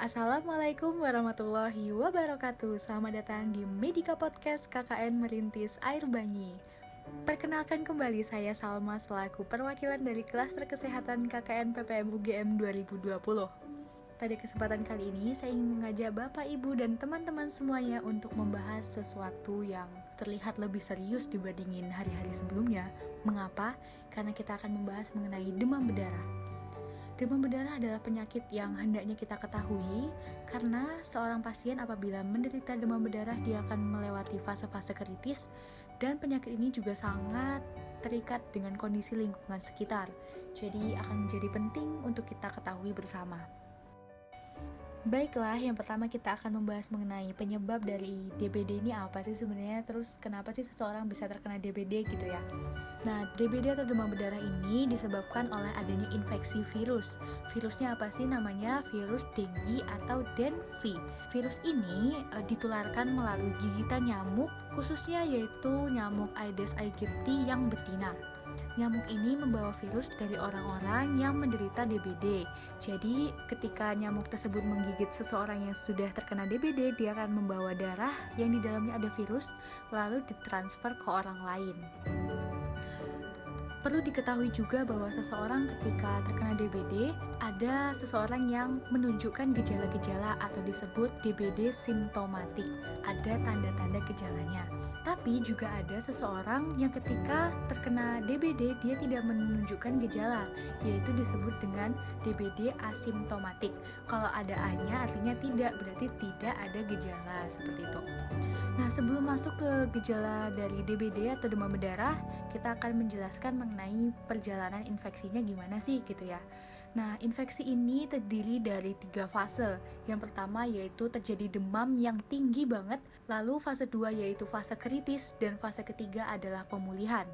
Assalamualaikum warahmatullahi wabarakatuh. Selamat datang di Medika Podcast KKN Merintis Air Banyi. Perkenalkan kembali, saya Salma selaku perwakilan dari Klaster Kesehatan KKN PPM UGM 2020. Pada kesempatan kali ini, saya ingin mengajak Bapak, Ibu, dan teman-teman semuanya untuk membahas sesuatu yang terlihat lebih serius dibandingin hari-hari sebelumnya. Mengapa? Karena kita akan membahas mengenai demam berdarah. Demam berdarah adalah penyakit yang hendaknya kita ketahui karena seorang pasien apabila menderita demam berdarah dia akan melewati fase-fase kritis, dan penyakit ini juga sangat terikat dengan kondisi lingkungan sekitar. Jadi akan menjadi penting untuk kita ketahui bersama. Baiklah, yang pertama kita akan membahas mengenai penyebab dari DBD ini apa sih sebenarnya, terus kenapa sih seseorang bisa terkena DBD gitu ya. Nah, DBD atau demam berdarah ini disebabkan oleh adanya infeksi virus. Virusnya apa sih? Namanya virus dengue atau dengue. Virus ini ditularkan melalui gigitan nyamuk, khususnya yaitu nyamuk Aedes aegypti yang betina. Nyamuk ini membawa virus dari orang-orang yang menderita DBD. Jadi, ketika nyamuk tersebut menggigit seseorang yang sudah terkena DBD, dia akan membawa darah yang di dalamnya ada virus, lalu ditransfer ke orang lain. Perlu diketahui juga bahwa seseorang ketika terkena DBD, ada seseorang yang menunjukkan gejala-gejala atau disebut DBD simptomatik. Ada tanda-tanda gejalanya. Tapi juga ada seseorang yang ketika terkena DBD, dia tidak menunjukkan gejala, yaitu disebut dengan DBD asimptomatik. Kalau ada A-nya artinya tidak, berarti tidak ada gejala, seperti itu. Nah, sebelum masuk ke gejala dari DBD atau demam berdarah, kita akan menjelaskan mengenai perjalanan infeksinya gimana sih gitu ya. Nah, infeksi ini terdiri dari 3 fase. Yang pertama yaitu terjadi demam yang tinggi banget, lalu fase 2 yaitu fase kritis, dan fase ketiga adalah pemulihan.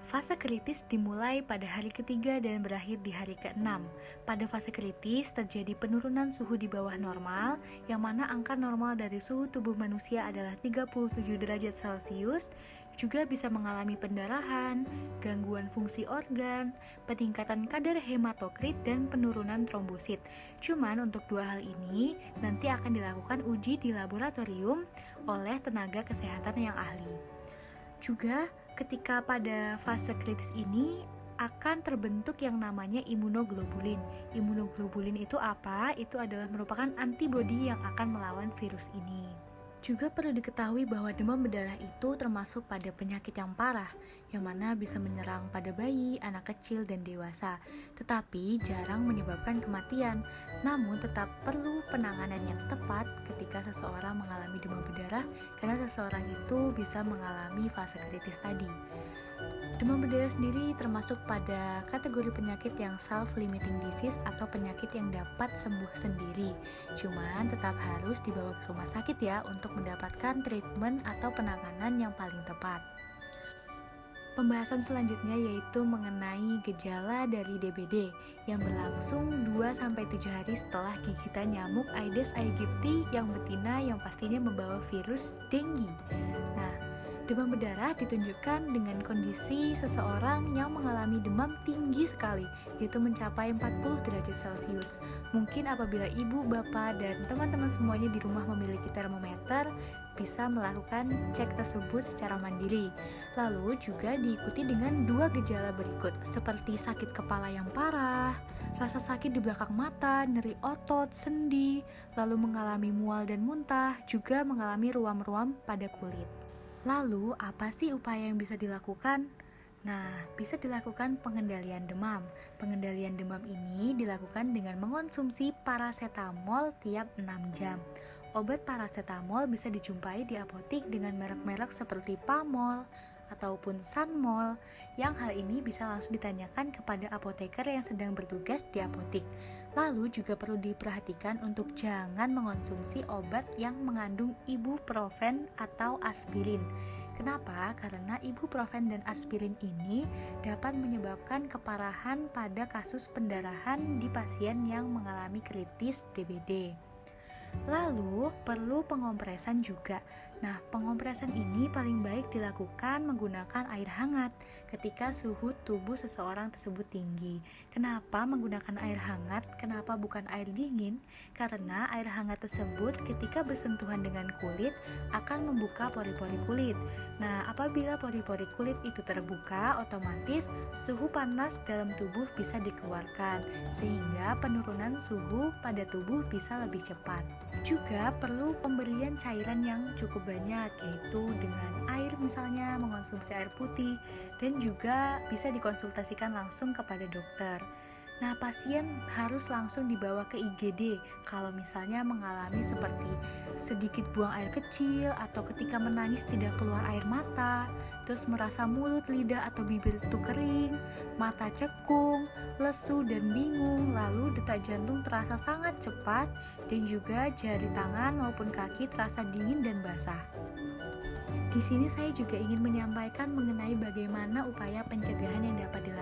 Fase kritis dimulai pada hari ketiga dan berakhir di hari ke-6. Pada fase kritis terjadi penurunan suhu di bawah normal, yang mana angka normal dari suhu tubuh manusia adalah 37 derajat Celcius, juga bisa mengalami pendarahan, gangguan fungsi organ, peningkatan kadar hematokrit, dan penurunan trombosit. Cuman untuk 2 hal ini nanti akan dilakukan uji di laboratorium oleh tenaga kesehatan yang ahli. Juga ketika pada fase kritis ini akan terbentuk yang namanya imunoglobulin. Imunoglobulin itu apa? Itu adalah merupakan antibodi yang akan melawan virus ini. Juga perlu diketahui bahwa demam berdarah itu termasuk pada penyakit yang parah, yang mana bisa menyerang pada bayi, anak kecil, dan dewasa, tetapi jarang menyebabkan kematian. Namun tetap perlu penanganan yang tepat ketika seseorang mengalami demam berdarah, karena seseorang itu bisa mengalami fase kritis tadi. Demam berdarah sendiri termasuk pada kategori penyakit yang self-limiting disease atau penyakit yang dapat sembuh sendiri. Cuman tetap harus dibawa ke rumah sakit ya untuk mendapatkan treatment atau penanganan yang paling tepat. Pembahasan selanjutnya yaitu mengenai gejala dari DBD yang berlangsung 2-7 hari setelah gigitan nyamuk Aedes aegypti yang betina yang pastinya membawa virus dengue. Nah, demam berdarah ditunjukkan dengan kondisi seseorang yang mengalami demam tinggi sekali, yaitu mencapai 40 derajat Celcius. Mungkin apabila ibu, bapak, dan teman-teman semuanya di rumah memiliki termometer, bisa melakukan cek tersebut secara mandiri. Lalu juga diikuti dengan 2 gejala berikut, seperti sakit kepala yang parah, rasa sakit di belakang mata, nyeri otot, sendi, lalu mengalami mual dan muntah, juga mengalami ruam-ruam pada kulit. Lalu, apa sih upaya yang bisa dilakukan? Nah, bisa dilakukan pengendalian demam. Pengendalian demam ini dilakukan dengan mengonsumsi paracetamol tiap 6 jam. Obat paracetamol bisa dijumpai di apotik dengan merek-merek seperti Pamol ataupun Sanmol, yang hal ini bisa langsung ditanyakan kepada apoteker yang sedang bertugas di apotik. Lalu juga perlu diperhatikan untuk jangan mengonsumsi obat yang mengandung ibuprofen atau aspirin. Kenapa? Karena ibuprofen dan aspirin ini dapat menyebabkan keparahan pada kasus pendarahan di pasien yang mengalami kritis DBD. Lalu perlu pengompresan juga. Nah, pengompresan ini paling baik dilakukan menggunakan air hangat ketika suhu tubuh seseorang tersebut tinggi. Kenapa menggunakan air hangat? Kenapa bukan air dingin? Karena air hangat tersebut ketika bersentuhan dengan kulit akan membuka pori-pori kulit. Nah, apabila pori-pori kulit itu terbuka, otomatis suhu panas dalam tubuh bisa dikeluarkan, sehingga penurunan suhu pada tubuh bisa lebih cepat. Juga perlu pemberian cairan yang cukup banyak, yaitu dengan air, misalnya mengonsumsi air putih, dan juga bisa dikonsultasikan langsung kepada dokter. Nah, pasien harus langsung dibawa ke IGD kalau misalnya mengalami seperti sedikit buang air kecil atau ketika menangis tidak keluar air mata, terus merasa mulut, lidah atau bibir itu kering, mata cekung, lesu dan bingung, lalu detak jantung terasa sangat cepat dan juga jari tangan maupun kaki terasa dingin dan basah. Di sini saya juga ingin menyampaikan mengenai bagaimana upaya pencegahan yang dapat dilakukan,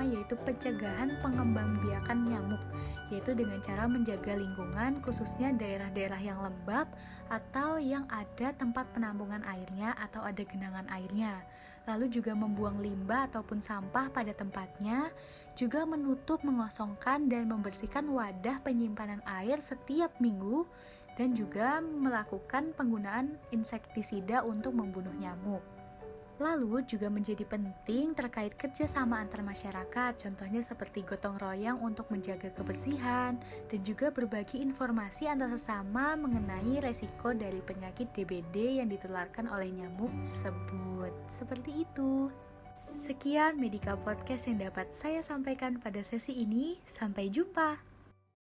yaitu pencegahan pengembangbiakan nyamuk, yaitu dengan cara menjaga lingkungan, khususnya daerah-daerah yang lembab atau yang ada tempat penampungan airnya atau ada genangan airnya. Lalu juga membuang limbah ataupun sampah pada tempatnya, juga menutup, mengosongkan dan membersihkan wadah penyimpanan air setiap minggu, dan juga melakukan penggunaan insektisida untuk membunuh nyamuk. Lalu juga menjadi penting terkait kerjasama antar masyarakat, contohnya seperti gotong royong untuk menjaga kebersihan dan juga berbagi informasi antar sesama mengenai resiko dari penyakit DBD yang ditularkan oleh nyamuk tersebut. Seperti itu. Sekian Medika Podcast yang dapat saya sampaikan pada sesi ini. Sampai jumpa.